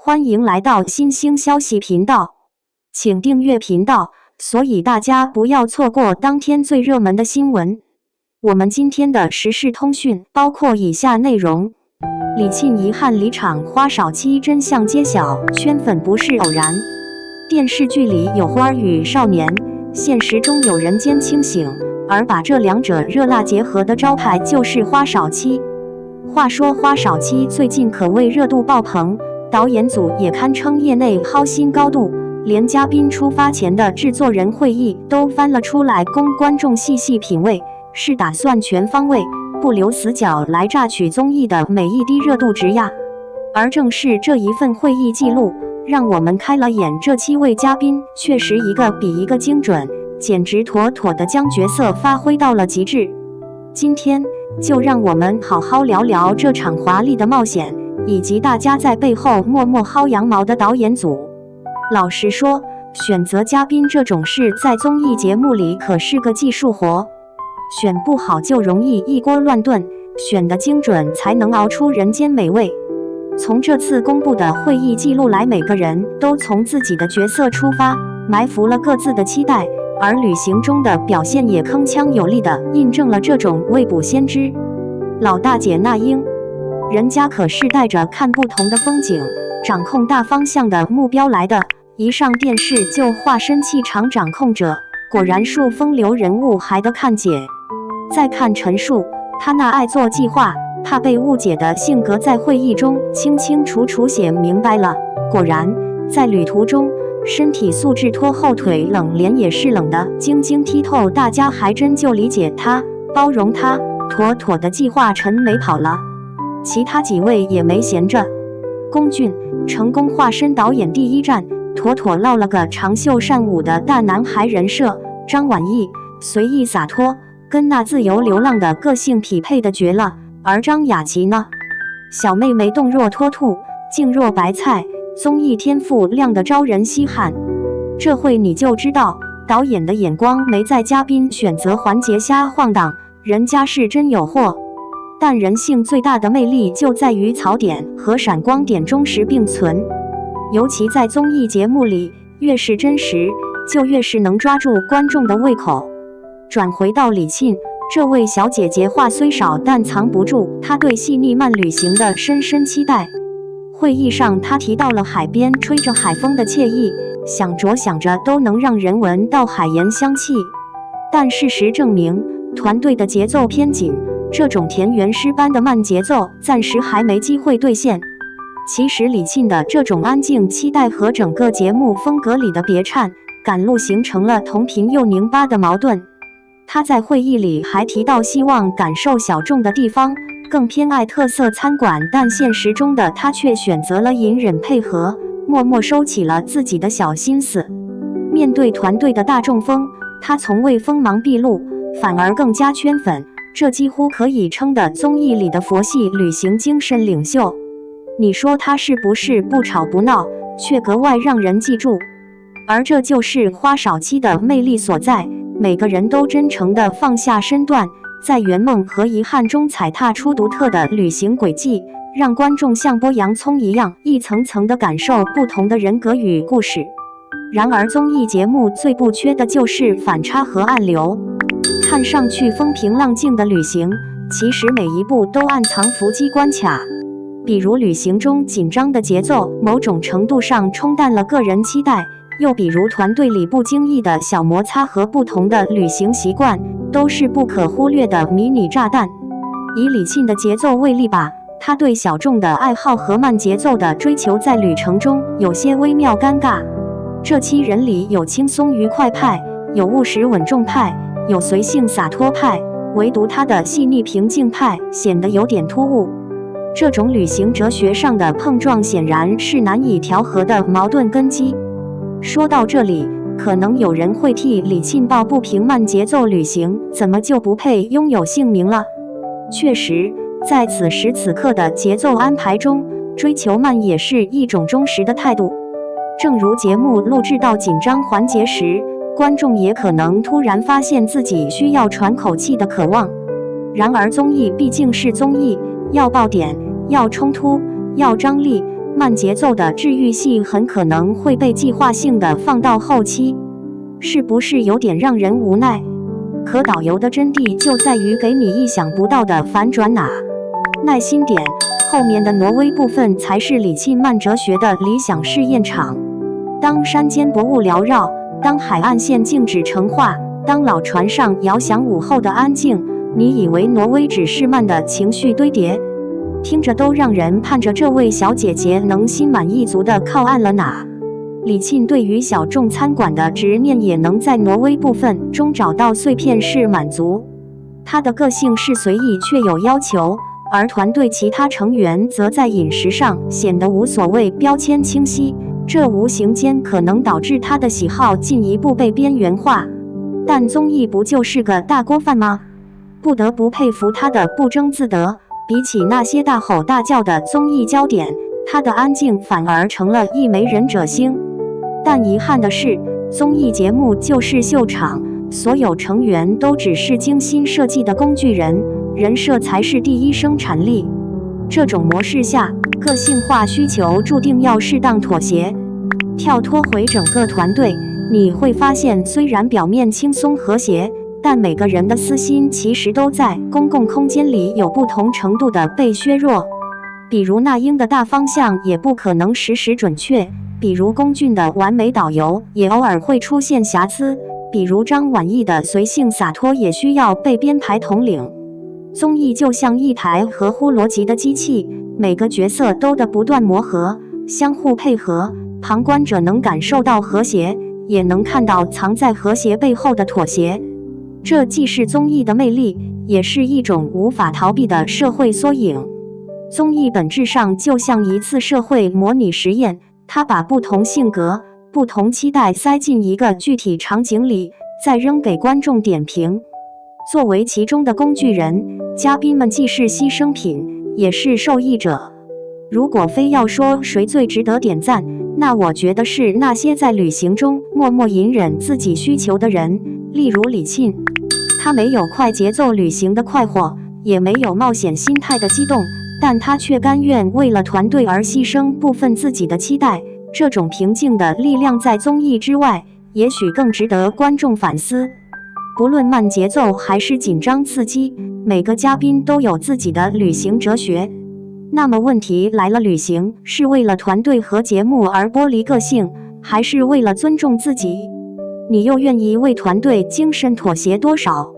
欢迎来到新兴消息频道，请订阅频道，所以大家不要错过当天最热门的新闻。我们今天的时事通讯包括以下内容：李沁遗憾离场，花少期真相揭晓，圈粉不是偶然。电视剧里有花儿与少年，现实中有人间清醒，而把这两者热辣结合的招牌就是花少期。话说花少期最近可谓热度爆棚，导演组也堪称业内薅薪高度，连嘉宾出发前的制作人会议都翻了出来供观众细细品味，是打算全方位不留死角来榨取综艺的每一滴热度值呀。而正是这一份会议记录让我们开了眼，这7位嘉宾确实一个比一个精准，简直妥妥的将角色发挥到了极致。今天就让我们好好聊聊这场华丽的冒险，以及大家在背后默默薅羊毛的导演组。老实说，选择嘉宾这种事在综艺节目里可是个技术活，选不好就容易一锅乱炖，选得精准才能熬出人间美味。从这次公布的会议记录来，每个人都从自己的角色出发，埋伏了各自的期待，而旅行中的表现也铿锵有力地印证了这种未卜先知。老大姐那英，人家可是带着看不同的风景，掌控大方向的目标来的，一上电视就化身气场掌控者，果然树风流人物还得看姐。再看陈数，他那爱做计划怕被误解的性格在会议中清清楚楚写明白了，果然在旅途中身体素质拖后腿，冷脸也是冷的晶晶剔透，大家还真就理解他，包容他，妥妥的计划陈没跑了。其他几位也没闲着，龚俊成功化身导演第一站，妥妥落了个长袖善舞的大男孩人设。张晚意随意洒脱，跟那自由流浪的个性匹配的绝了。而张雅琪呢，小妹妹动若脱兔，静若白菜，综艺天赋亮得招人稀罕。这会你就知道导演的眼光没在嘉宾选择环节瞎晃荡，人家是真有货。但人性最大的魅力就在于槽点和闪光点忠实并存，尤其在综艺节目里，越是真实就越是能抓住观众的胃口。转回到李沁这位小姐姐，话虽少，但藏不住她对细腻慢旅行的深深期待。会议上她提到了海边吹着海风的惬意，想着想着都能让人闻到海盐香气。但事实证明，团队的节奏偏紧，这种田园诗般的慢节奏暂时还没机会兑现。其实李沁的这种安静期待和整个节目风格里的别颤赶路形成了同频又拧巴的矛盾。他在会议里还提到希望感受小众的地方，更偏爱特色餐馆，但现实中的他却选择了隐忍配合，默默收起了自己的小心思。面对团队的大众风，他从未锋芒毕露，反而更加圈粉，这几乎可以称得综艺里的佛系旅行精神领袖。你说他是不是不吵不闹，却格外让人记住？而这就是花少期的魅力所在，每个人都真诚地放下身段，在圆梦和遗憾中踩踏出独特的旅行轨迹，让观众像剥洋葱一样一层层地感受不同的人格与故事。然而综艺节目最不缺的就是反差和暗流，看上去风平浪静的旅行，其实每一步都暗藏伏击关卡。比如旅行中紧张的节奏，某种程度上冲淡了个人期待，又比如团队里不经意的小摩擦和不同的旅行习惯，都是不可忽略的迷你炸弹。以李沁的节奏为例吧，他对小众的爱好和慢节奏的追求在旅程中有些微妙尴尬。这7人里有轻松愉快派，有务实稳重派，有随性洒脱派，唯独他的细腻平静派显得有点突兀。这种旅行哲学上的碰撞显然是难以调和的矛盾根基。说到这里，可能有人会替李沁抱不平，慢节奏旅行怎么就不配拥有姓名了？确实，在此时此刻的节奏安排中，追求慢也是一种忠实的态度。正如节目录制到紧张环节时，观众也可能突然发现自己需要喘口气的渴望。然而综艺毕竟是综艺，要爆点，要冲突，要张力，慢节奏的治愈系很可能会被计划性的放到后期，是不是有点让人无奈？可导游的真谛就在于给你意想不到的反转呐！耐心点，后面的挪威部分才是李沁慢哲学的理想试验场。当山间薄雾缭绕，当海岸线静止成画，当老船上遥响午后的安静，你以为挪威只是慢的情绪堆叠？听着都让人盼着这位小姐姐能心满意足地靠岸了哪。李沁对于小众餐馆的执念也能在挪威部分中找到碎片式满足。他的个性是随意却有要求，而团队其他成员则在饮食上显得无所谓，标签清晰，这无形间可能导致他的喜好进一步被边缘化。但综艺不就是个大锅饭吗？不得不佩服他的不争自得，比起那些大吼大叫的综艺焦点，他的安静反而成了一枚忍者星。但遗憾的是，综艺节目就是秀场，所有成员都只是精心设计的工具人，人设才是第一生产力。这种模式下，个性化需求注定要适当妥协。跳脱回整个团队，你会发现虽然表面轻松和谐，但每个人的私心其实都在公共空间里有不同程度的被削弱。比如那英的大方向也不可能时时准确，比如龚俊的完美导游也偶尔会出现瑕疵，比如张晚意的随性洒脱也需要被编排统领。综艺就像一台合乎逻辑的机器，每个角色都得不断磨合，相互配合，旁观者能感受到和谐，也能看到藏在和谐背后的妥协。这既是综艺的魅力，也是一种无法逃避的社会缩影。综艺本质上就像一次社会模拟实验，它把不同性格、不同期待塞进一个具体场景里，再扔给观众点评。作为其中的工具人，嘉宾们既是牺牲品，也是受益者。如果非要说谁最值得点赞，那我觉得是那些在旅行中默默隐忍自己需求的人，例如李沁。他没有快节奏旅行的快活，也没有冒险心态的激动，但他却甘愿为了团队而牺牲部分自己的期待。这种平静的力量在综艺之外，也许更值得观众反思。不论慢节奏还是紧张刺激，每个嘉宾都有自己的旅行哲学。那么问题来了，旅行是为了团队和节目而剥离个性，还是为了尊重自己？你又愿意为团队精神妥协多少？